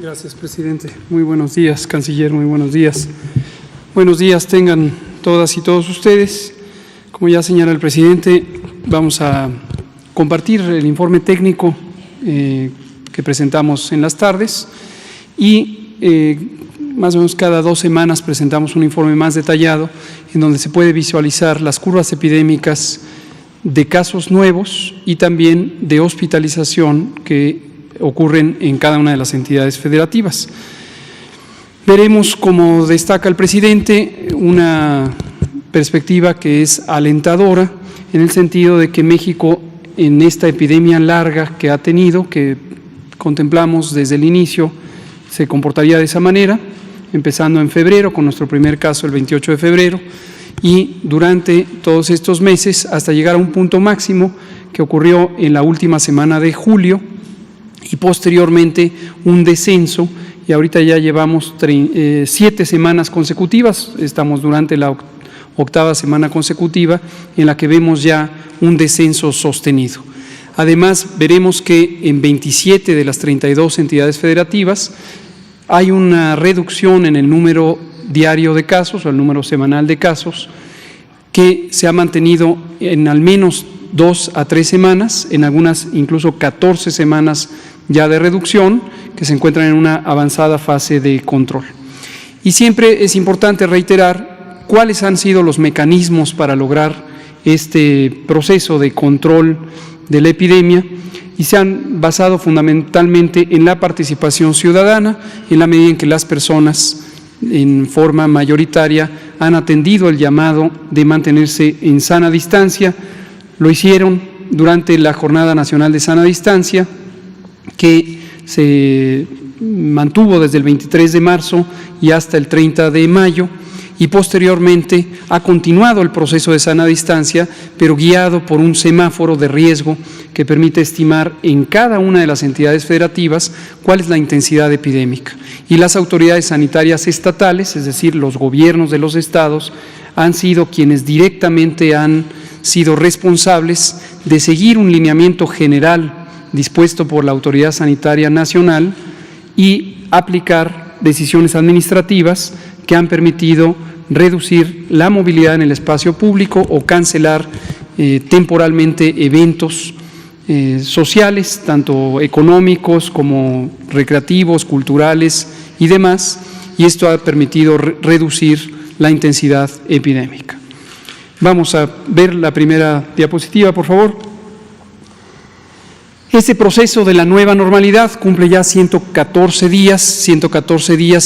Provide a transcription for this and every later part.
Gracias, presidente. Muy buenos días, canciller, muy buenos días. Buenos días tengan todas y todos ustedes. Como ya señala el presidente, vamos a compartir el informe técnico que presentamos en las tardes y más o menos cada 2 semanas presentamos un informe más detallado en donde se puede visualizar las curvas epidémicas de casos nuevos y también de hospitalización que ocurren en cada una de las entidades federativas. Veremos, como destaca el presidente, una perspectiva que es alentadora en el sentido de que México, en esta epidemia larga que ha tenido, que contemplamos desde el inicio, se comportaría de esa manera, empezando en febrero con nuestro primer caso el 28 de febrero y durante todos estos meses hasta llegar a un punto máximo que ocurrió en la última semana de julio y posteriormente un descenso, y ahorita ya llevamos 7 semanas consecutivas, estamos durante la 8ª semana consecutiva en la que vemos ya un descenso sostenido. Además, veremos que en 27 de las 32 entidades federativas hay una reducción en el número diario de casos o el número semanal de casos que se ha mantenido en al menos 2 a 3 semanas, en algunas incluso 14 semanas ya de reducción, que se encuentran en una avanzada fase de control. Y siempre es importante reiterar cuáles han sido los mecanismos para lograr este proceso de control de la epidemia y se han basado fundamentalmente en la participación ciudadana, en la medida en que las personas en forma mayoritaria han atendido el llamado de mantenerse en sana distancia. Lo hicieron durante la Jornada Nacional de Sana Distancia, que se mantuvo desde el 23 de marzo y hasta el 30 de mayo, y posteriormente ha continuado el proceso de sana distancia, pero guiado por un semáforo de riesgo que permite estimar en cada una de las entidades federativas cuál es la intensidad epidémica. Y las autoridades sanitarias estatales, es decir, los gobiernos de los estados, han sido quienes directamente han sido responsables de seguir un lineamiento general dispuesto por la Autoridad Sanitaria Nacional y aplicar decisiones administrativas que han permitido reducir la movilidad en el espacio público o cancelar temporalmente eventos sociales, tanto económicos como recreativos, culturales y demás, y esto ha permitido reducir la intensidad epidémica. Vamos a ver la primera diapositiva, por favor. Este proceso de la nueva normalidad cumple ya 114 días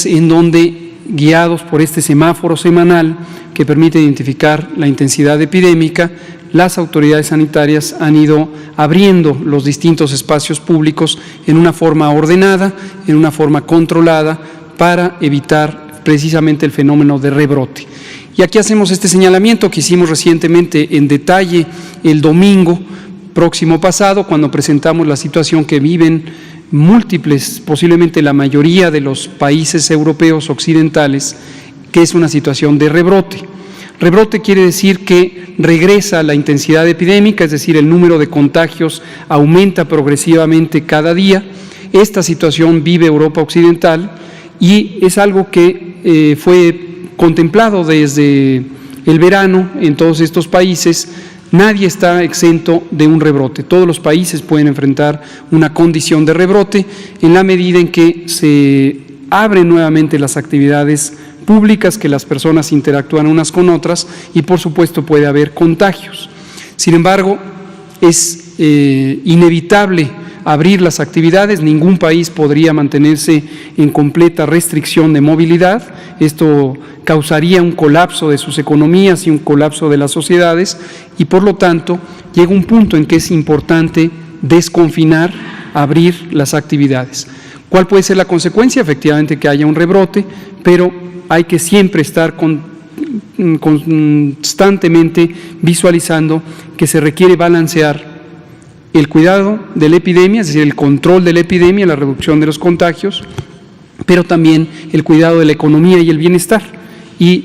en donde, guiados por este semáforo semanal que permite identificar la intensidad epidémica, las autoridades sanitarias han ido abriendo los distintos espacios públicos en una forma ordenada, en una forma controlada, para evitar precisamente el fenómeno de rebrote. Y aquí hacemos este señalamiento que hicimos recientemente en detalle el domingo próximo pasado, cuando presentamos la situación que viven múltiples, posiblemente la mayoría de los países europeos occidentales, que es una situación de rebrote. Rebrote quiere decir que regresa la intensidad epidémica, es decir, el número de contagios aumenta progresivamente cada día. Esta situación vive Europa Occidental y es algo que fue contemplado desde el verano en todos estos países. Nadie está exento de un rebrote. Todos los países pueden enfrentar una condición de rebrote en la medida en que se abren nuevamente las actividades públicas, que las personas interactúan unas con otras y por supuesto puede haber contagios. Sin embargo, es inevitable abrir las actividades, ningún país podría mantenerse en completa restricción de movilidad, esto causaría un colapso de sus economías y un colapso de las sociedades y por lo tanto llega un punto en que es importante desconfinar, abrir las actividades. ¿Cuál puede ser la consecuencia? Efectivamente que haya un rebrote, pero hay que siempre estar constantemente visualizando que se requiere balancear el cuidado de la epidemia, es decir, el control de la epidemia, la reducción de los contagios, pero también el cuidado de la economía y el bienestar. Y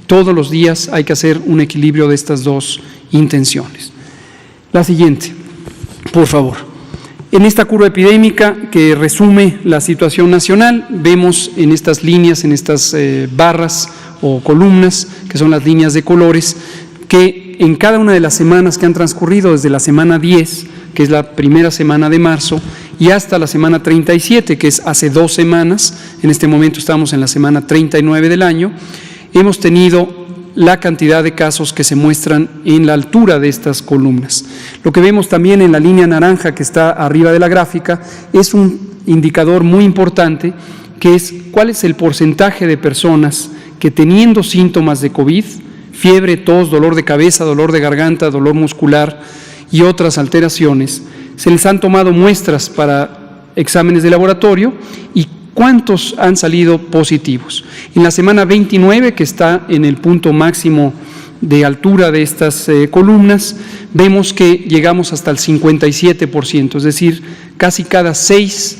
todos los días hay que hacer un equilibrio de estas dos intenciones. La siguiente, por favor. En esta curva epidémica que resume la situación nacional, vemos en estas líneas, en estas barras o columnas, que son las líneas de colores, que en cada una de las semanas que han transcurrido, desde la semana 10, que es la primera semana de marzo, y hasta la semana 37, que es hace 2 semanas, en este momento estamos en la semana 39 del año, hemos tenido la cantidad de casos que se muestran en la altura de estas columnas. Lo que vemos también en la línea naranja que está arriba de la gráfica es un indicador muy importante, que es cuál es el porcentaje de personas que teniendo síntomas de COVID, fiebre, tos, dolor de cabeza, dolor de garganta, dolor muscular y otras alteraciones, se les han tomado muestras para exámenes de laboratorio y cuántos han salido positivos. En la semana 29, que está en el punto máximo de altura de estas columnas, vemos que llegamos hasta el 57%, es decir, casi cada 6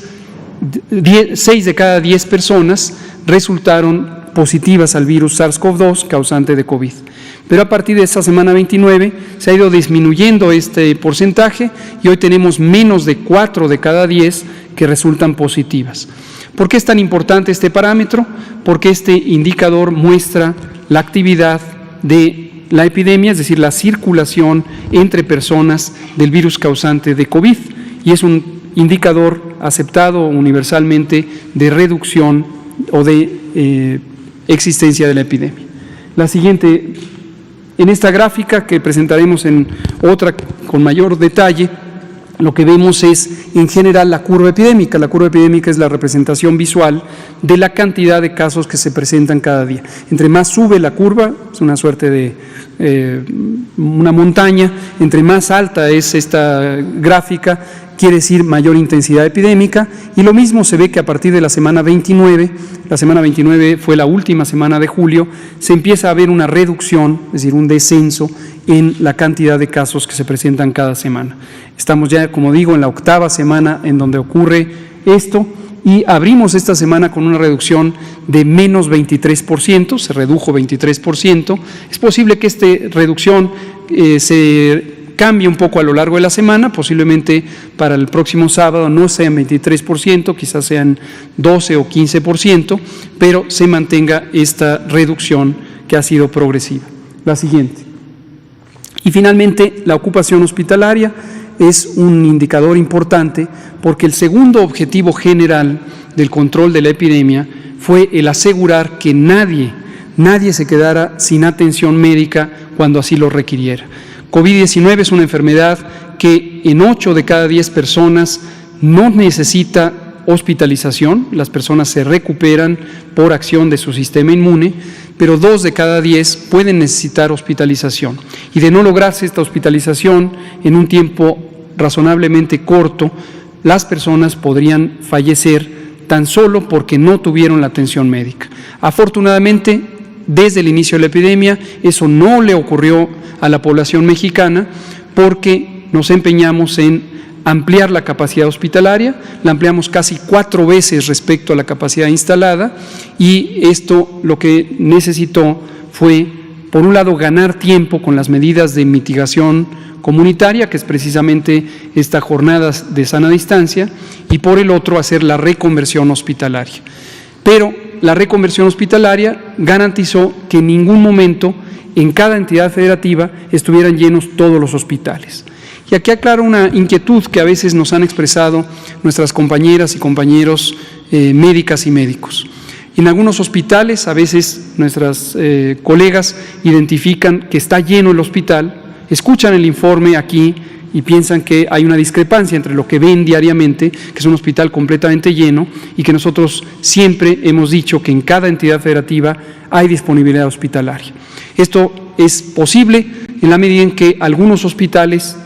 de cada 10 personas resultaron positivas al virus SARS-CoV-2 causante de COVID. Pero a partir de esta semana 29 se ha ido disminuyendo este porcentaje y hoy tenemos menos de 4 de cada 10 que resultan positivas. ¿Por qué es tan importante este parámetro? Porque este indicador muestra la actividad de la epidemia, es decir, la circulación entre personas del virus causante de COVID, y es un indicador aceptado universalmente de reducción o de existencia de la epidemia. La siguiente, en esta gráfica que presentaremos en otra con mayor detalle, lo que vemos es, en general, la curva epidémica. La curva epidémica es la representación visual de la cantidad de casos que se presentan cada día. Entre más sube la curva, es una suerte de una montaña, entre más alta es esta gráfica, quiere decir mayor intensidad epidémica, y lo mismo se ve que a partir de la semana 29, la semana 29 fue la última semana de julio, se empieza a ver una reducción, es decir, un descenso en la cantidad de casos que se presentan cada semana. Estamos ya, como digo, en la 8ª semana en donde ocurre esto, y abrimos esta semana con una reducción de menos 23%, se redujo 23%. Es posible que esta reducción se cambie un poco a lo largo de la semana, posiblemente para el próximo sábado no sean 23%, quizás sean 12 o 15%, pero se mantenga esta reducción que ha sido progresiva. La siguiente. Y finalmente, la ocupación hospitalaria es un indicador importante porque el segundo objetivo general del control de la epidemia fue el asegurar que nadie se quedara sin atención médica cuando así lo requiriera. COVID-19 es una enfermedad que en 8 de cada 10 personas no necesita hospitalización, las personas se recuperan por acción de su sistema inmune, pero 2 de cada 10 pueden necesitar hospitalización. Y de no lograrse esta hospitalización en un tiempo razonablemente corto, las personas podrían fallecer tan solo porque no tuvieron la atención médica. Afortunadamente, desde el inicio de la epidemia, eso no le ocurrió a la población mexicana porque nos empeñamos en ampliar la capacidad hospitalaria, la ampliamos casi 4 veces respecto a la capacidad instalada, y esto lo que necesitó fue, por un lado, ganar tiempo con las medidas de mitigación comunitaria, que es precisamente esta jornada de sana distancia, y por el otro, hacer la reconversión hospitalaria. Pero la reconversión hospitalaria garantizó que en ningún momento en cada entidad federativa estuvieran llenos todos los hospitales. Y aquí aclaro una inquietud que a veces nos han expresado nuestras compañeras y compañeros médicas y médicos. En algunos hospitales, a veces nuestras colegas identifican que está lleno el hospital, escuchan el informe aquí y piensan que hay una discrepancia entre lo que ven diariamente, que es un hospital completamente lleno, y que nosotros siempre hemos dicho que en cada entidad federativa hay disponibilidad hospitalaria. Esto es posible en la medida en que algunos hospitales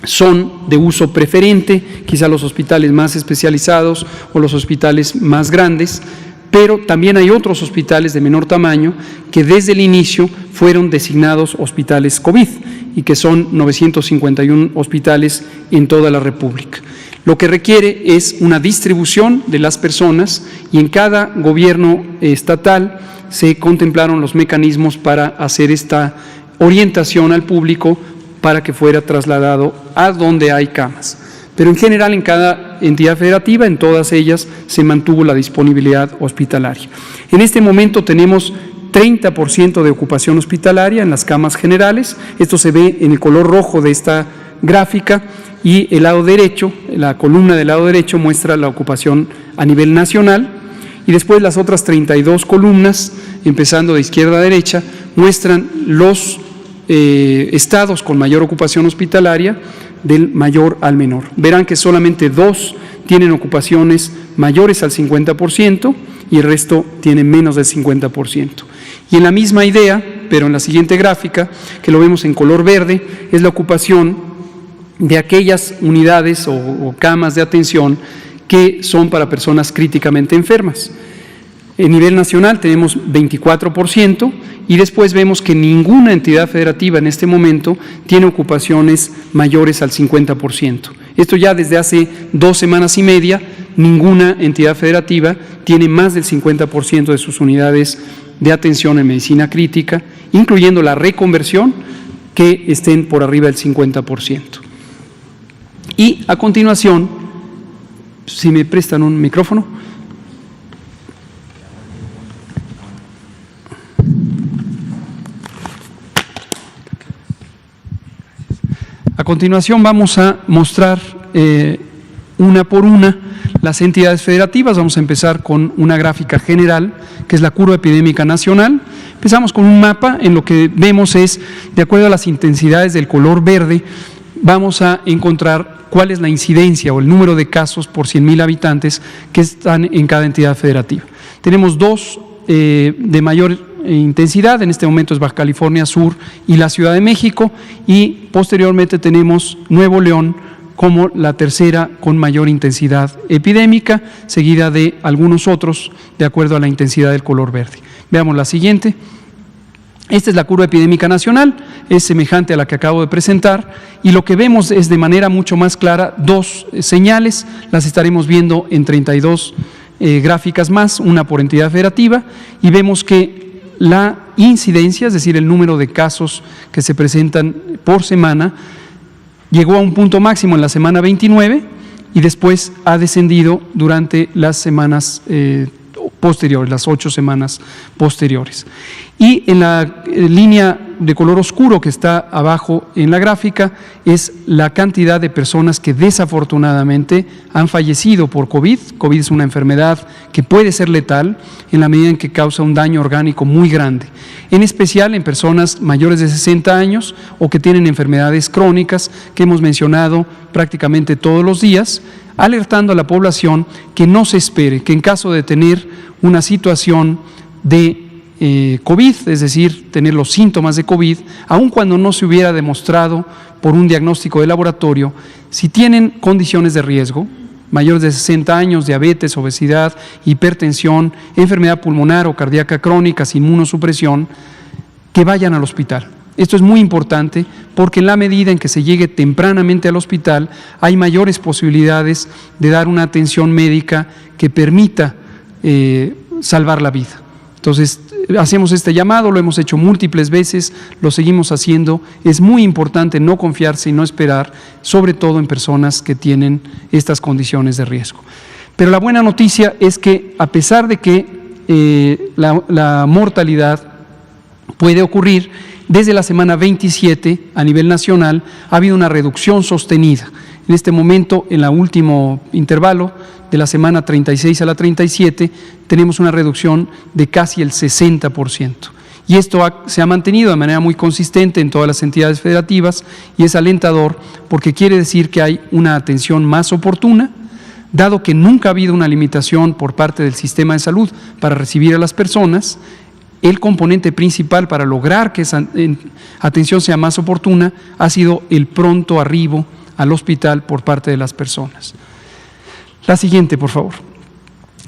son de uso preferente, quizá los hospitales más especializados o los hospitales más grandes, pero también hay otros hospitales de menor tamaño que desde el inicio fueron designados hospitales COVID y que son 951 hospitales en toda la República. Lo que requiere es una distribución de las personas, y en cada gobierno estatal se contemplaron los mecanismos para hacer esta orientación al público para que fuera trasladado a donde hay camas. pero en general en cada entidad federativa, en todas ellas, se mantuvo la disponibilidad hospitalaria. En este momento tenemos 30% de ocupación hospitalaria en las camas generales. Esto se ve en el color rojo de esta gráfica, y el lado derecho, la columna del lado derecho muestra la ocupación a nivel nacional, y después las otras 32 columnas, empezando de izquierda a derecha, muestran los estados con mayor ocupación hospitalaria del mayor al menor. Verán que solamente 2 tienen ocupaciones mayores al 50% y el resto tiene menos del 50%. Y en la misma idea, pero en la siguiente gráfica, que lo vemos en color verde, es la ocupación de aquellas unidades o camas de atención que son para personas críticamente enfermas. En nivel nacional tenemos 24% y después vemos que ninguna entidad federativa en este momento tiene ocupaciones mayores al 50%. Esto ya desde hace 2 semanas y media, ninguna entidad federativa tiene más del 50% de sus unidades de atención en medicina crítica, incluyendo la reconversión, que estén por arriba del 50%. Y a continuación, si me prestan un micrófono. A continuación vamos a mostrar una por una las entidades federativas. Vamos a empezar con una gráfica general, que es la curva epidémica nacional. Empezamos con un mapa. En lo que vemos es, de acuerdo a las intensidades del color verde, vamos a encontrar cuál es la incidencia o el número de casos por 100,000 habitantes que están en cada entidad federativa. Tenemos 2 de mayor intensidad, en este momento es Baja California Sur y la Ciudad de México, y posteriormente tenemos Nuevo León como la tercera con mayor intensidad epidémica, seguida de algunos otros de acuerdo a la intensidad del color verde. Veamos la siguiente. Esta es la curva epidémica nacional, es semejante a la que acabo de presentar, y lo que vemos es de manera mucho más clara 2 señales, las estaremos viendo en 32 gráficas más, una por entidad federativa, y vemos que la incidencia, es decir, el número de casos que se presentan por semana, llegó a un punto máximo en la semana 29 y después ha descendido durante las semanas posteriores, las 8 semanas posteriores. Y en la línea de color oscuro que está abajo en la gráfica es la cantidad de personas que desafortunadamente han fallecido por COVID. COVID es una enfermedad que puede ser letal en la medida en que causa un daño orgánico muy grande, en especial en personas mayores de 60 años o que tienen enfermedades crónicas que hemos mencionado prácticamente todos los días, alertando a la población que no se espere, que en caso de tener una situación de COVID, es decir, tener los síntomas de COVID, aun cuando no se hubiera demostrado por un diagnóstico de laboratorio, si tienen condiciones de riesgo, mayores de 60 años, diabetes, obesidad, hipertensión, enfermedad pulmonar o cardíaca crónica, sin inmunosupresión, que vayan al hospital. Esto es muy importante porque en la medida en que se llegue tempranamente al hospital, hay mayores posibilidades de dar una atención médica que permita salvar la vida. Entonces, hacemos este llamado, lo hemos hecho múltiples veces, lo seguimos haciendo. Es muy importante no confiarse y no esperar, sobre todo en personas que tienen estas condiciones de riesgo. Pero la buena noticia es que, a pesar de que la mortalidad puede ocurrir, desde la semana 27 a nivel nacional ha habido una reducción sostenida. En este momento, en el último intervalo, de la semana 36 a la 37, tenemos una reducción de casi el 60%. Y esto se ha mantenido de manera muy consistente en todas las entidades federativas y es alentador porque quiere decir que hay una atención más oportuna, dado que nunca ha habido una limitación por parte del sistema de salud para recibir a las personas. El componente principal para lograr que esa atención sea más oportuna ha sido el pronto arribo al hospital por parte de las personas. La siguiente, por favor.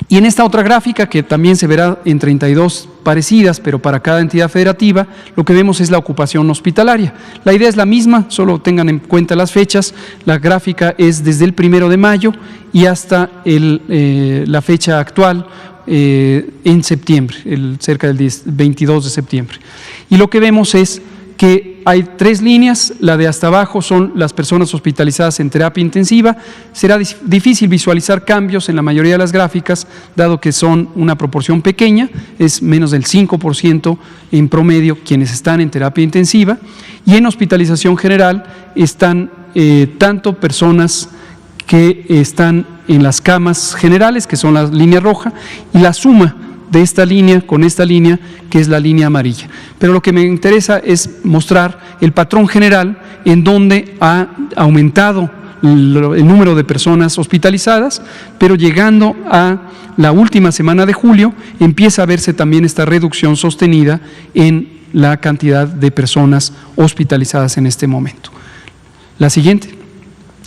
Y en esta otra gráfica, que también se verá en 32 parecidas, pero para cada entidad federativa, lo que vemos es la ocupación hospitalaria. La idea es la misma, solo tengan en cuenta las fechas. La gráfica es desde el 1 de mayo y hasta la fecha actual, en septiembre, cerca del 22 de septiembre. Y lo que vemos es que hay 3 líneas. La de hasta abajo son las personas hospitalizadas en terapia intensiva. Será difícil visualizar cambios en la mayoría de las gráficas, dado que son una proporción pequeña, es menos del 5% en promedio quienes están en terapia intensiva, y en hospitalización general están tanto personas que están en las camas generales, que son la línea roja, y la suma de esta línea con esta línea, que es la línea amarilla. Pero lo que me interesa es mostrar el patrón general en donde ha aumentado el número de personas hospitalizadas, pero llegando a la última semana de julio empieza a verse también esta reducción sostenida en la cantidad de personas hospitalizadas en este momento. La siguiente.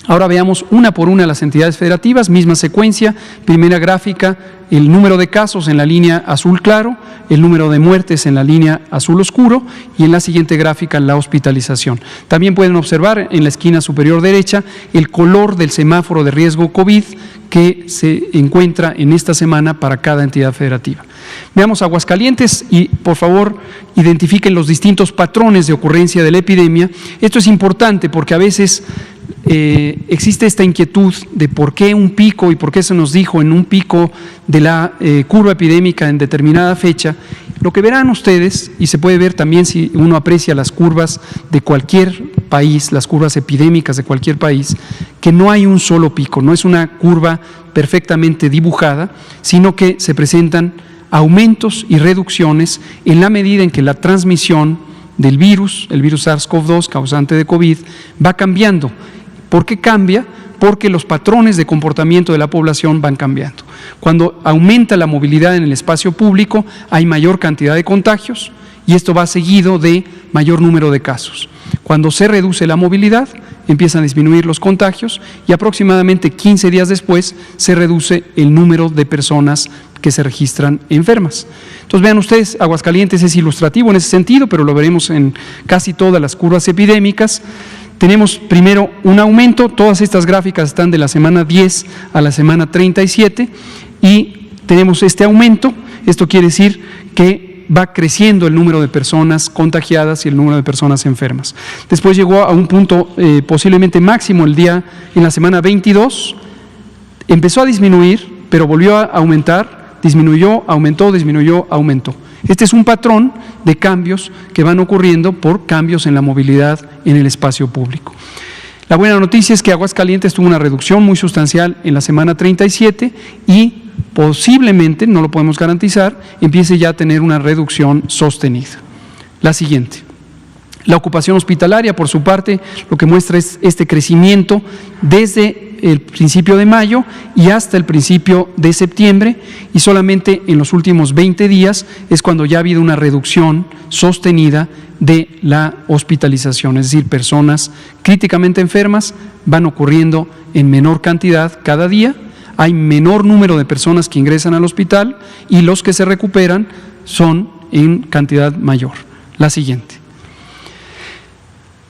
Ahora veamos una por una las entidades federativas, misma secuencia. Primera gráfica, el número de casos en la línea azul claro, el número de muertes en la línea azul oscuro, y en la siguiente gráfica la hospitalización. También pueden observar en la esquina superior derecha el color del semáforo de riesgo COVID que se encuentra en esta semana para cada entidad federativa. Veamos Aguascalientes y por favor identifiquen los distintos patrones de ocurrencia de la epidemia. Esto es importante porque a veces existe esta inquietud de por qué un pico y por qué se nos dijo en un pico de la curva epidémica en determinada fecha. Lo que verán ustedes, y se puede ver también si uno aprecia las curvas de cualquier país, las curvas epidémicas de cualquier país, que no hay un solo pico, no es una curva perfectamente dibujada, sino que se presentan aumentos y reducciones en la medida en que la transmisión del virus, el virus SARS-CoV-2 causante de COVID, va cambiando. ¿Por qué cambia? Porque los patrones de comportamiento de la población van cambiando. Cuando aumenta la movilidad en el espacio público, hay mayor cantidad de contagios y esto va seguido de mayor número de casos. Cuando se reduce la movilidad, empiezan a disminuir los contagios y aproximadamente 15 días después se reduce el número de personas que se registran enfermas. Entonces vean ustedes, Aguascalientes es ilustrativo en ese sentido, pero lo veremos en casi todas las curvas epidémicas. Tenemos primero un aumento, todas estas gráficas están de la semana 10 a la semana 37 y tenemos este aumento. Esto quiere decir que va creciendo el número de personas contagiadas y el número de personas enfermas. Después llegó a un punto posiblemente máximo en la semana 22, empezó a disminuir, pero volvió a aumentar, disminuyó, aumentó, disminuyó, aumentó. Este es un patrón de cambios que van ocurriendo por cambios en la movilidad en el espacio público. La buena noticia es que Aguascalientes tuvo una reducción muy sustancial en la semana 37 y posiblemente, no lo podemos garantizar, empiece ya a tener una reducción sostenida. La siguiente. La ocupación hospitalaria, por su parte, lo que muestra es este crecimiento desde el principio de mayo y hasta el principio de septiembre, y solamente en los últimos 20 días es cuando ya ha habido una reducción sostenida de la hospitalización, es decir, personas críticamente enfermas van ocurriendo en menor cantidad cada día, hay menor número de personas que ingresan al hospital y los que se recuperan son en cantidad mayor. La siguiente.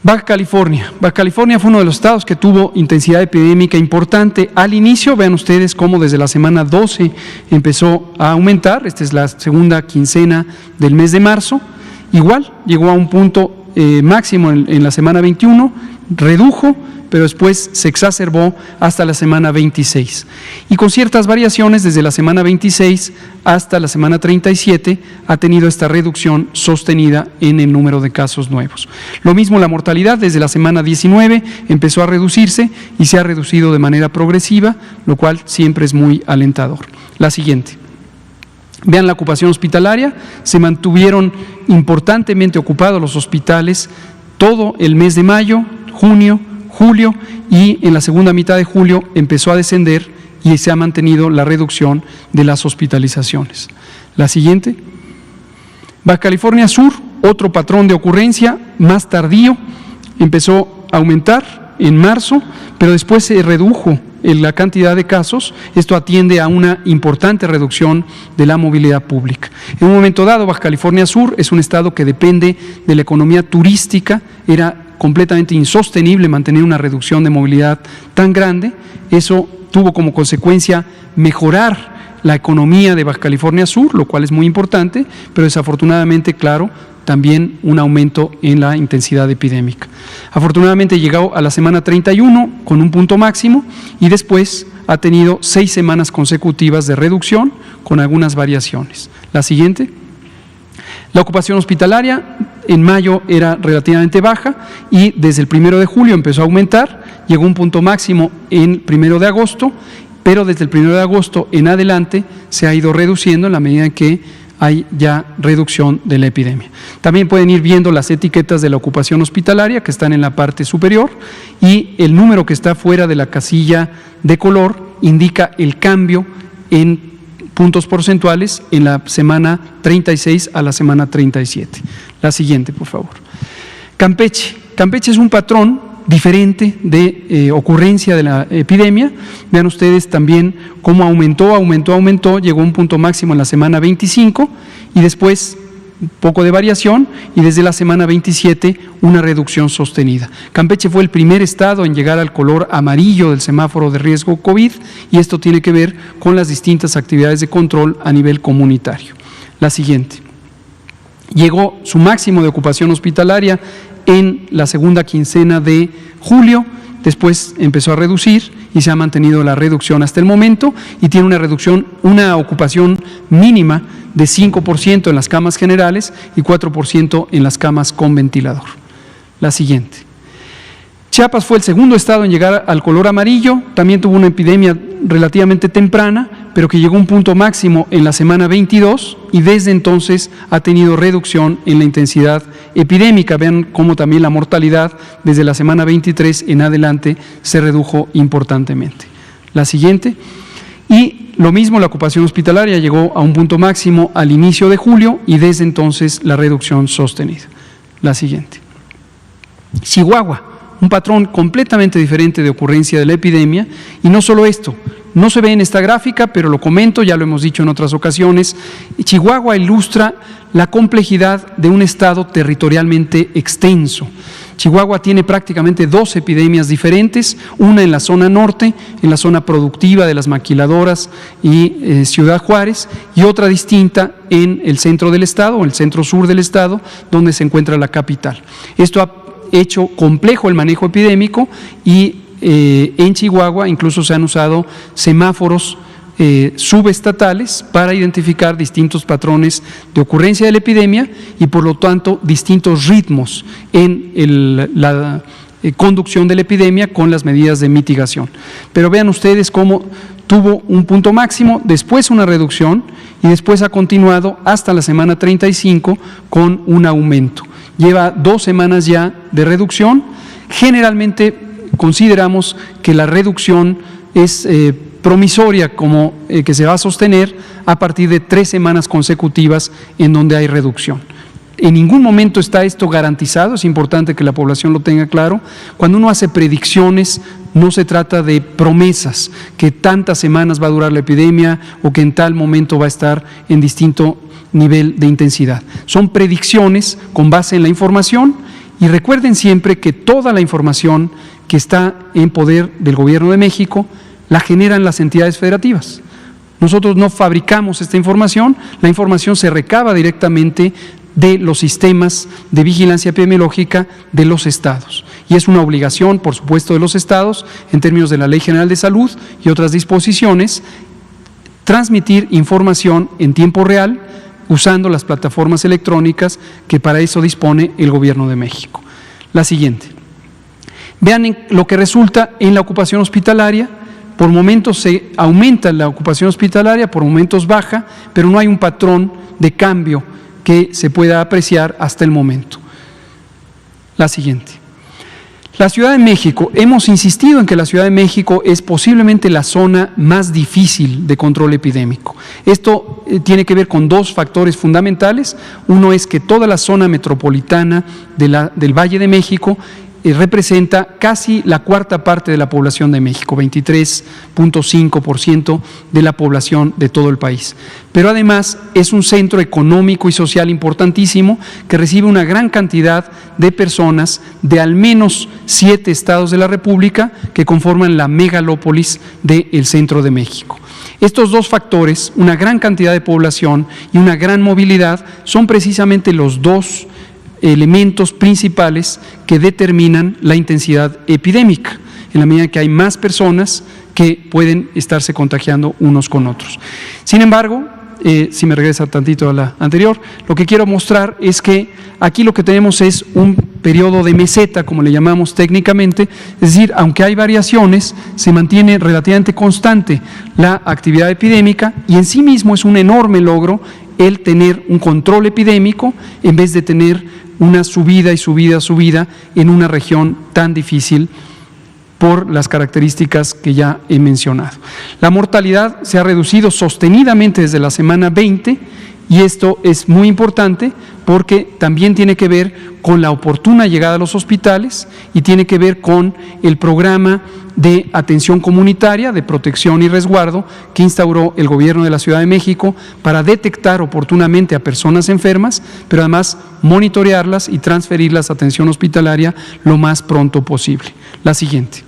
Baja California. Baja California fue uno de los estados que tuvo intensidad epidémica importante. Al inicio, vean ustedes cómo desde la semana 12 empezó a aumentar. Esta es la segunda quincena del mes de marzo. Igual, llegó a un punto máximo en la semana 21, redujo, pero después se exacerbó hasta la semana 26. Y con ciertas variaciones, desde la semana 26 hasta la semana 37, ha tenido esta reducción sostenida en el número de casos nuevos. Lo mismo la mortalidad, desde la semana 19 empezó a reducirse y se ha reducido de manera progresiva, lo cual siempre es muy alentador. La siguiente. Vean la ocupación hospitalaria, se mantuvieron importantemente ocupados los hospitales todo el mes de mayo, junio, julio, y en la segunda mitad de julio empezó a descender y se ha mantenido la reducción de las hospitalizaciones. La siguiente. Baja California Sur, otro patrón de ocurrencia más tardío, empezó a aumentar en marzo, pero después se redujo en la cantidad de casos. Esto atiende a una importante reducción de la movilidad pública. En un momento dado, Baja California Sur es un estado que depende de la economía turística, era completamente insostenible mantener una reducción de movilidad tan grande. Eso tuvo como consecuencia mejorar la economía de Baja California Sur, lo cual es muy importante, pero desafortunadamente, claro, también un aumento en la intensidad epidémica. Afortunadamente llegó a la semana 31 con un punto máximo y después ha tenido 6 semanas consecutivas de reducción con algunas variaciones. La siguiente. La ocupación hospitalaria en mayo era relativamente baja y desde el 1 de julio empezó a aumentar, llegó a un punto máximo en 1 de agosto, pero desde el 1 de agosto en adelante se ha ido reduciendo en la medida en que hay ya reducción de la epidemia. También pueden ir viendo las etiquetas de la ocupación hospitalaria que están en la parte superior y el número que está fuera de la casilla de color indica el cambio en puntos porcentuales en la semana 36 a la semana 37. La siguiente, por favor. Campeche. Campeche es un patrón diferente de ocurrencia de la epidemia. Vean ustedes también cómo aumentó, llegó a un punto máximo en la semana 25 y después un poco de variación y desde la semana 27 una reducción sostenida. Campeche fue el primer estado en llegar al color amarillo del semáforo de riesgo COVID y esto tiene que ver con las distintas actividades de control a nivel comunitario. La siguiente. Llegó su máximo de ocupación hospitalaria en la segunda quincena de julio, después empezó a reducir y se ha mantenido la reducción hasta el momento y tiene una ocupación mínima de 5% en las camas generales y 4% en las camas con ventilador. La siguiente. Chiapas fue el segundo estado en llegar al color amarillo, también tuvo una epidemia relativamente temprana, pero que llegó a un punto máximo en la semana 22 y desde entonces ha tenido reducción en la intensidad epidémica. Vean cómo también la mortalidad desde la semana 23 en adelante se redujo importantemente. La siguiente. Y lo mismo, la ocupación hospitalaria llegó a un punto máximo al inicio de julio y desde entonces la reducción sostenida. La siguiente. Chihuahua, un patrón completamente diferente de ocurrencia de la epidemia y no solo esto, no se ve en esta gráfica, pero lo comento, ya lo hemos dicho en otras ocasiones. Chihuahua ilustra la complejidad de un estado territorialmente extenso. Chihuahua tiene prácticamente 2 epidemias diferentes, una en la zona norte, en la zona productiva de las maquiladoras y Ciudad Juárez, y otra distinta en el centro del estado, o el centro sur del estado, donde se encuentra la capital. Esto ha hecho complejo el manejo epidémico y en Chihuahua incluso se han usado semáforos subestatales para identificar distintos patrones de ocurrencia de la epidemia y por lo tanto distintos ritmos en la conducción de la epidemia con las medidas de mitigación. Pero vean ustedes cómo tuvo un punto máximo, después una reducción y después ha continuado hasta la semana 35 con un aumento. Lleva 2 semanas ya de reducción. Generalmente consideramos que la reducción es promisoria, como que se va a sostener a partir de 3 semanas consecutivas en donde hay reducción. En ningún momento está esto garantizado, es importante que la población lo tenga claro. Cuando uno hace predicciones, no se trata de promesas, que tantas semanas va a durar la epidemia o que en tal momento va a estar en distinto nivel de intensidad. Son predicciones con base en la información y recuerden siempre que toda la información que está en poder del Gobierno de México la generan las entidades federativas. Nosotros no fabricamos esta información, la información se recaba directamente de los sistemas de vigilancia epidemiológica de los estados. Y es una obligación, por supuesto, de los estados, en términos de la Ley General de Salud y otras disposiciones, transmitir información en tiempo real usando las plataformas electrónicas que para eso dispone el Gobierno de México. La siguiente. Vean lo que resulta en la ocupación hospitalaria. Por momentos se aumenta la ocupación hospitalaria, por momentos baja, pero no hay un patrón de cambio que se pueda apreciar hasta el momento. La siguiente. La Ciudad de México, hemos insistido en que la Ciudad de México es posiblemente la zona más difícil de control epidémico. Esto tiene que ver con 2 factores fundamentales. Uno es que toda la zona metropolitana del Valle de México representa casi la 1/4 parte de la población de México, 23.5% de la población de todo el país. Pero además es un centro económico y social importantísimo que recibe una gran cantidad de personas de al menos 7 estados de la República que conforman la megalópolis del centro de México. Estos 2 factores, una gran cantidad de población y una gran movilidad, son precisamente los 2 elementos principales que determinan la intensidad epidémica, en la medida que hay más personas que pueden estarse contagiando unos con otros. Sin embargo, si me regresa tantito a la anterior, lo que quiero mostrar es que aquí lo que tenemos es un periodo de meseta, como le llamamos técnicamente, es decir, aunque hay variaciones, se mantiene relativamente constante la actividad epidémica y en sí mismo es un enorme logro el tener un control epidémico en vez de tener una subida y subida en una región tan difícil por las características que ya he mencionado. La mortalidad se ha reducido sostenidamente desde la semana 20 y esto es muy importante porque también tiene que ver con la oportuna llegada a los hospitales y tiene que ver con el programa de atención comunitaria, de protección y resguardo que instauró el Gobierno de la Ciudad de México para detectar oportunamente a personas enfermas, pero además monitorearlas y transferirlas a atención hospitalaria lo más pronto posible. La siguiente.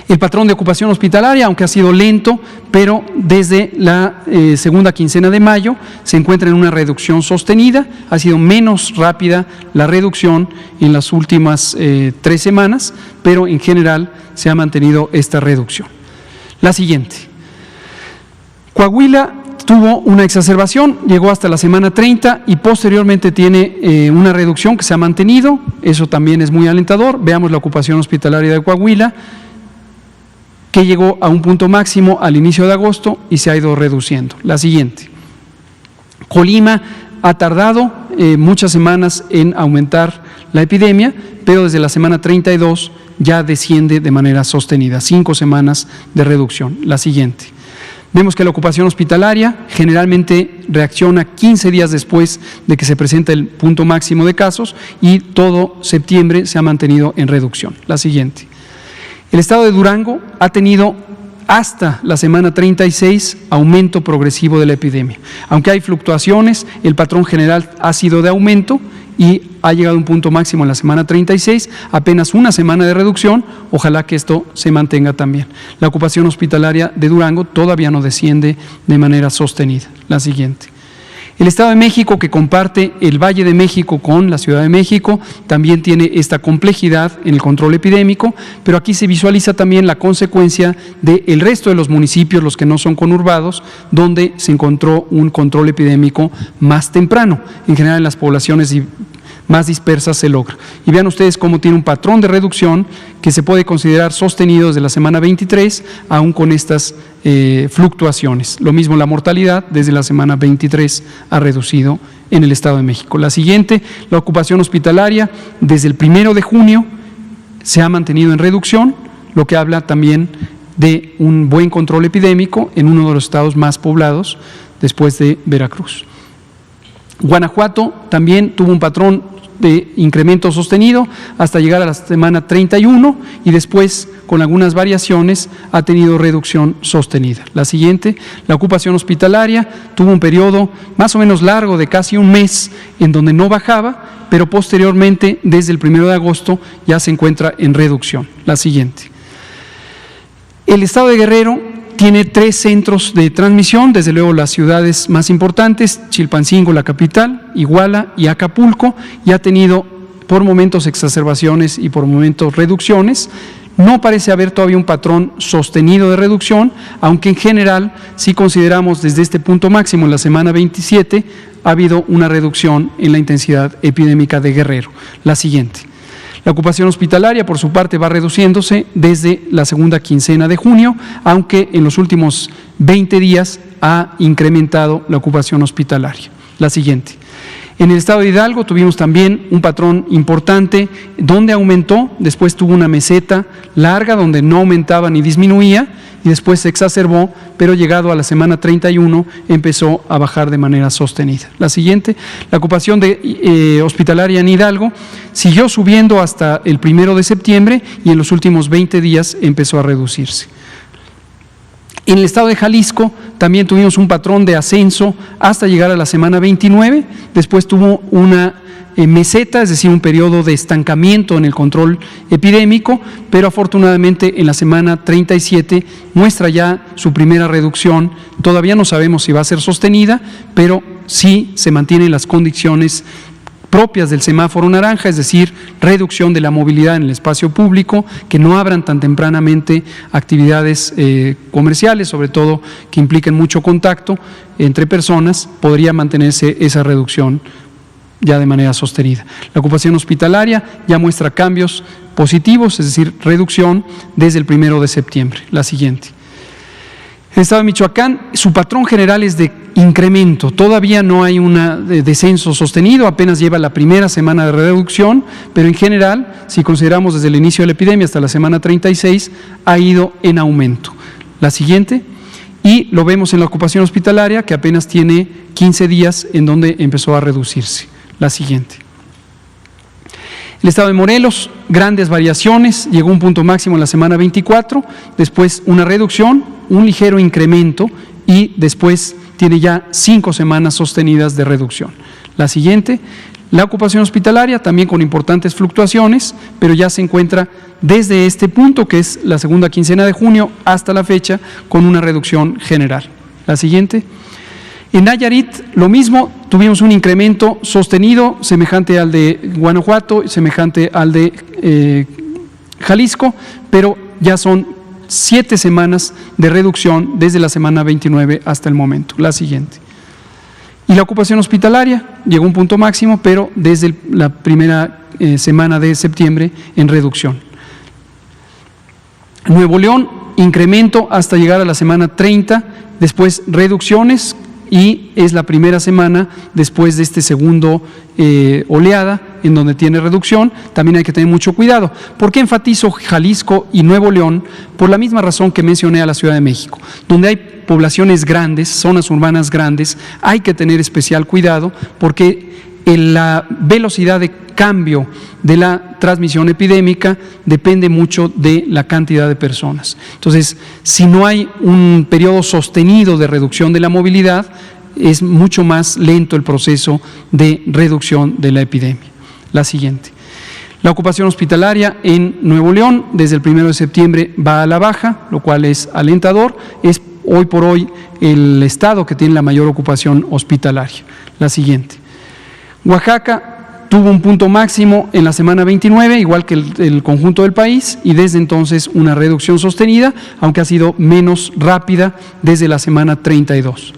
El patrón de ocupación hospitalaria, aunque ha sido lento, pero desde la segunda quincena de mayo se encuentra en una reducción sostenida, ha sido menos rápida la reducción en las últimas 3 semanas, pero en general se ha mantenido esta reducción. La siguiente. Coahuila tuvo una exacerbación, llegó hasta la semana 30 y posteriormente tiene una reducción que se ha mantenido, eso también es muy alentador. Veamos la ocupación hospitalaria de Coahuila, que llegó a un punto máximo al inicio de agosto y se ha ido reduciendo. La siguiente. Colima ha tardado muchas semanas en aumentar la epidemia, pero desde la semana 32 ya desciende de manera sostenida, 5 semanas de reducción. La siguiente. Vemos que la ocupación hospitalaria generalmente reacciona 15 días después de que se presenta el punto máximo de casos y todo septiembre se ha mantenido en reducción. La siguiente. El estado de Durango ha tenido hasta la semana 36 aumento progresivo de la epidemia. Aunque hay fluctuaciones, el patrón general ha sido de aumento y ha llegado a un punto máximo en la semana 36, apenas una semana de reducción, ojalá que esto se mantenga también. La ocupación hospitalaria de Durango todavía no desciende de manera sostenida. La siguiente. El Estado de México, que comparte el Valle de México con la Ciudad de México, también tiene esta complejidad en el control epidémico, pero aquí se visualiza también la consecuencia del resto de los municipios, los que no son conurbados, donde se encontró un control epidémico más temprano. En general, en las poblaciones más dispersas se logra. Y vean ustedes cómo tiene un patrón de reducción que se puede considerar sostenido desde la semana 23, aún con estas fluctuaciones. Lo mismo la mortalidad, desde la semana 23 ha reducido en el Estado de México. La siguiente, la ocupación hospitalaria, desde el 1 de junio se ha mantenido en reducción, lo que habla también de un buen control epidémico en uno de los estados más poblados después de Veracruz. Guanajuato también tuvo un patrón de incremento sostenido hasta llegar a la semana 31 y después, con algunas variaciones, ha tenido reducción sostenida. La siguiente, la ocupación hospitalaria, tuvo un periodo más o menos largo de casi un mes en donde no bajaba, pero posteriormente, desde el 1 de agosto, ya se encuentra en reducción. La siguiente. El estado de Guerrero tiene 3 centros de transmisión, desde luego las ciudades más importantes, Chilpancingo, la capital, Iguala y Acapulco, y ha tenido por momentos exacerbaciones y por momentos reducciones. No parece haber todavía un patrón sostenido de reducción, aunque en general, si consideramos desde este punto máximo en la semana 27, ha habido una reducción en la intensidad epidémica de Guerrero. La siguiente. La ocupación hospitalaria, por su parte, va reduciéndose desde la segunda quincena de junio, aunque en los últimos 20 días ha incrementado la ocupación hospitalaria. La siguiente. En el estado de Hidalgo tuvimos también un patrón importante donde aumentó, después tuvo una meseta larga donde no aumentaba ni disminuía y después se exacerbó, pero llegado a la semana 31 empezó a bajar de manera sostenida. La siguiente, la ocupación hospitalaria en Hidalgo siguió subiendo hasta el 1 de septiembre y en los últimos 20 días empezó a reducirse. En el estado de Jalisco también tuvimos un patrón de ascenso hasta llegar a la semana 29, después tuvo una meseta, es decir, un periodo de estancamiento en el control epidémico, pero afortunadamente en la semana 37 muestra ya su primera reducción. Todavía no sabemos si va a ser sostenida, pero sí se mantienen las condiciones propias del semáforo naranja, es decir, reducción de la movilidad en el espacio público, que no abran tan tempranamente actividades comerciales, sobre todo que impliquen mucho contacto entre personas, podría mantenerse esa reducción ya de manera sostenida. La ocupación hospitalaria ya muestra cambios positivos, es decir, reducción desde el 1 de septiembre. La siguiente. El Estado de Michoacán, su patrón general es de incremento, todavía no hay un descenso sostenido, apenas lleva la primera semana de reducción, pero en general, si consideramos desde el inicio de la epidemia hasta la semana 36, ha ido en aumento. La siguiente, y lo vemos en la ocupación hospitalaria, que apenas tiene 15 días en donde empezó a reducirse. La siguiente. El Estado de Morelos, grandes variaciones, llegó a un punto máximo en la semana 24, después una reducción, un ligero incremento y después tiene ya 5 semanas sostenidas de reducción. La siguiente, la ocupación hospitalaria, también con importantes fluctuaciones, pero ya se encuentra desde este punto, que es la segunda quincena de junio, hasta la fecha, con una reducción general. La siguiente. En Nayarit, lo mismo, tuvimos un incremento sostenido, semejante al de Guanajuato, semejante al de Jalisco, pero ya son 7 semanas de reducción desde la semana 29 hasta el momento. La siguiente. Y la ocupación hospitalaria llegó a un punto máximo, pero desde la primera semana de septiembre en reducción. Nuevo León, incremento hasta llegar a la semana 30, después reducciones, y es la primera semana después de este segundo oleada en donde tiene reducción. También hay que tener mucho cuidado. ¿Por qué enfatizo Jalisco y Nuevo León? Por la misma razón que mencioné a la Ciudad de México, donde hay poblaciones grandes, zonas urbanas grandes, hay que tener especial cuidado porque la velocidad de cambio de la transmisión epidémica depende mucho de la cantidad de personas. Entonces, si no hay un periodo sostenido de reducción de la movilidad, es mucho más lento el proceso de reducción de la epidemia. La siguiente. La ocupación hospitalaria en Nuevo León, desde el 1 de septiembre va a la baja, lo cual es alentador. Es hoy por hoy el estado que tiene la mayor ocupación hospitalaria. La siguiente. Oaxaca tuvo un punto máximo en la semana 29, igual que el conjunto del país, y desde entonces una reducción sostenida, aunque ha sido menos rápida desde la semana 32.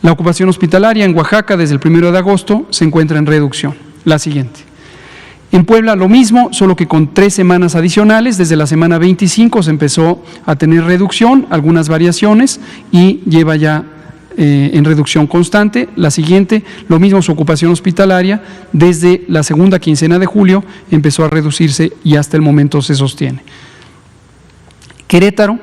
La ocupación hospitalaria en Oaxaca desde el 1 de agosto se encuentra en reducción. La siguiente. En Puebla lo mismo, solo que con 3 semanas adicionales, desde la semana 25 se empezó a tener reducción, algunas variaciones, y lleva ya en reducción constante. La siguiente, lo mismo su ocupación hospitalaria, desde la segunda quincena de julio empezó a reducirse y hasta el momento se sostiene. Querétaro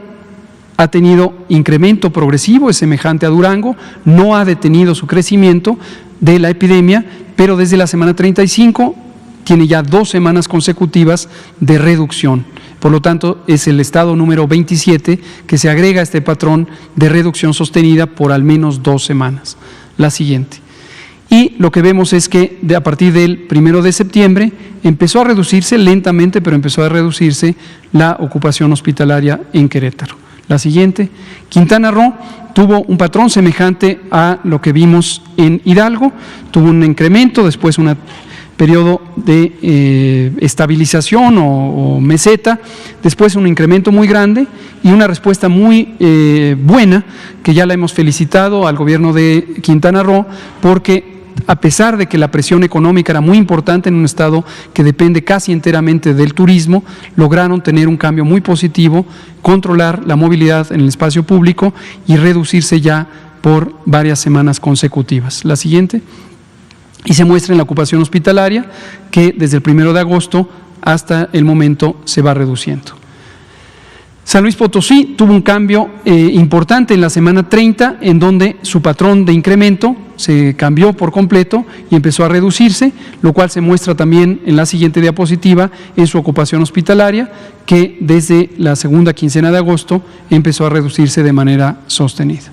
ha tenido incremento progresivo, es semejante a Durango, no ha detenido su crecimiento de la epidemia, pero desde la semana 35 tiene ya 2 semanas consecutivas de reducción. Por lo tanto, es el estado número 27 que se agrega a este patrón de reducción sostenida por al menos 2 semanas. La siguiente. Y lo que vemos es que a partir del 1 de septiembre empezó a reducirse lentamente, pero empezó a reducirse la ocupación hospitalaria en Querétaro. La siguiente. Quintana Roo tuvo un patrón semejante a lo que vimos en Hidalgo, tuvo un incremento, después un periodo de estabilización o meseta, después un incremento muy grande y una respuesta muy buena, que ya la hemos felicitado al gobierno de Quintana Roo, porque a pesar de que la presión económica era muy importante en un estado que depende casi enteramente del turismo, lograron tener un cambio muy positivo, controlar la movilidad en el espacio público y reducirse ya por varias semanas consecutivas. La siguiente. Y se muestra en la ocupación hospitalaria que desde el 1 de agosto hasta el momento se va reduciendo. San Luis Potosí tuvo un cambio importante en la semana 30, en donde su patrón de incremento se cambió por completo y empezó a reducirse, lo cual se muestra también en la siguiente diapositiva en su ocupación hospitalaria, que desde la segunda quincena de agosto empezó a reducirse de manera sostenida.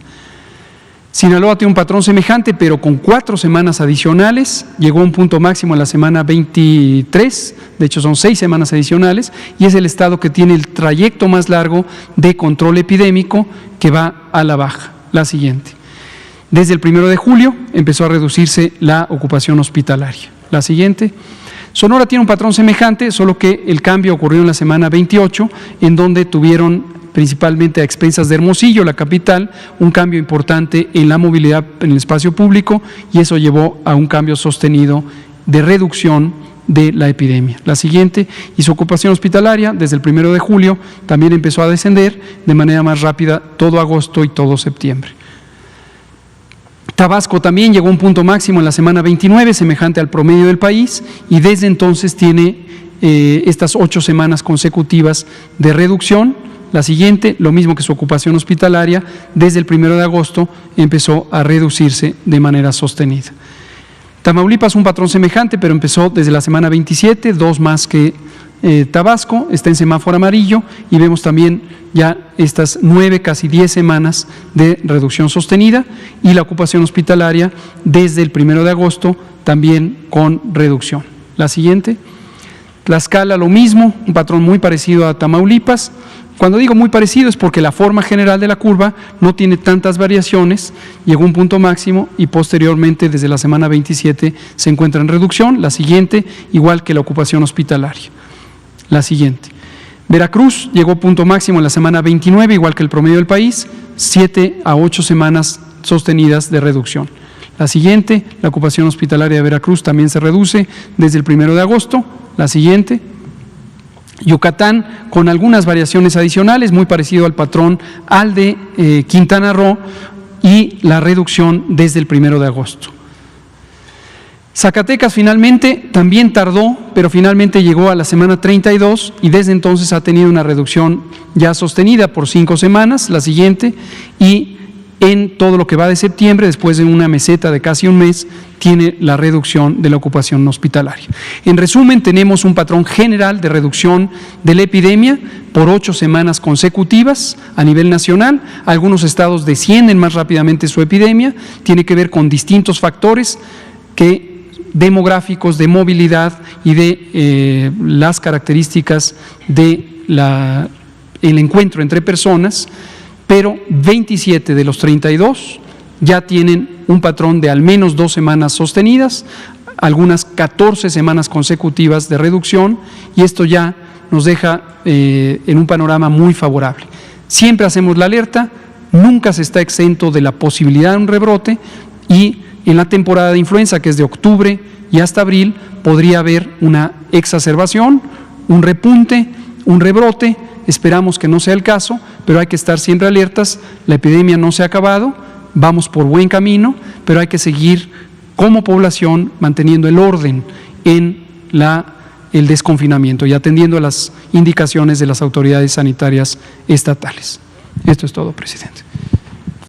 Sinaloa tiene un patrón semejante, pero con 4 semanas adicionales, llegó a un punto máximo en la semana 23, de hecho son 6 semanas adicionales, y es el estado que tiene el trayecto más largo de control epidémico que va a la baja. La siguiente. Desde el 1 de julio empezó a reducirse la ocupación hospitalaria. La siguiente. Sonora tiene un patrón semejante, solo que el cambio ocurrió en la semana 28, en donde tuvieron, principalmente a expensas de Hermosillo, la capital, un cambio importante en la movilidad en el espacio público, y eso llevó a un cambio sostenido de reducción de la epidemia. La siguiente, y su ocupación hospitalaria, desde el 1 de julio, también empezó a descender de manera más rápida todo agosto y todo septiembre. Tabasco también llegó a un punto máximo en la semana 29, semejante al promedio del país, y desde entonces tiene estas 8 semanas consecutivas de reducción. La siguiente, lo mismo que su ocupación hospitalaria, desde el 1 de agosto empezó a reducirse de manera sostenida. Tamaulipas un patrón semejante, pero empezó desde la semana 27, 2 más que Tabasco, está en semáforo amarillo, y vemos también ya estas 9, casi 10 semanas de reducción sostenida, y la ocupación hospitalaria desde el 1 de agosto también con reducción. La siguiente, Tlaxcala lo mismo, un patrón muy parecido a Tamaulipas. Cuando digo muy parecido es porque la forma general de la curva no tiene tantas variaciones, llegó a un punto máximo y posteriormente desde la semana 27 se encuentra en reducción. La siguiente, igual que la ocupación hospitalaria. La siguiente, Veracruz llegó a punto máximo en la semana 29, igual que el promedio del país, 7 a 8 semanas sostenidas de reducción. La siguiente, la ocupación hospitalaria de Veracruz también se reduce desde el 1 de agosto. La siguiente, Yucatán con algunas variaciones adicionales, muy parecido al patrón al de Quintana Roo, y la reducción desde el 1 de agosto. Zacatecas finalmente también tardó, pero finalmente llegó a la semana 32 y desde entonces ha tenido una reducción ya sostenida por 5 semanas, la siguiente, y en todo lo que va de septiembre, después de una meseta de casi un mes, tiene la reducción de la ocupación hospitalaria. En resumen, tenemos un patrón general de reducción de la epidemia por 8 semanas consecutivas a nivel nacional. Algunos estados descienden más rápidamente su epidemia, tiene que ver con distintos factores demográficos, de movilidad y de las características de el encuentro entre personas, pero 27 de los 32 ya tienen un patrón de al menos 2 semanas sostenidas, algunas 14 semanas consecutivas de reducción, y esto ya nos deja en un panorama muy favorable. Siempre hacemos la alerta, nunca se está exento de la posibilidad de un rebrote, y en la temporada de influenza, que es de octubre y hasta abril, podría haber una exacerbación, un repunte, un rebrote. Esperamos que no sea el caso, pero hay que estar siempre alertas. La epidemia no se ha acabado, vamos por buen camino, pero hay que seguir como población manteniendo el orden en el desconfinamiento y atendiendo a las indicaciones de las autoridades sanitarias estatales. Esto es todo, presidente.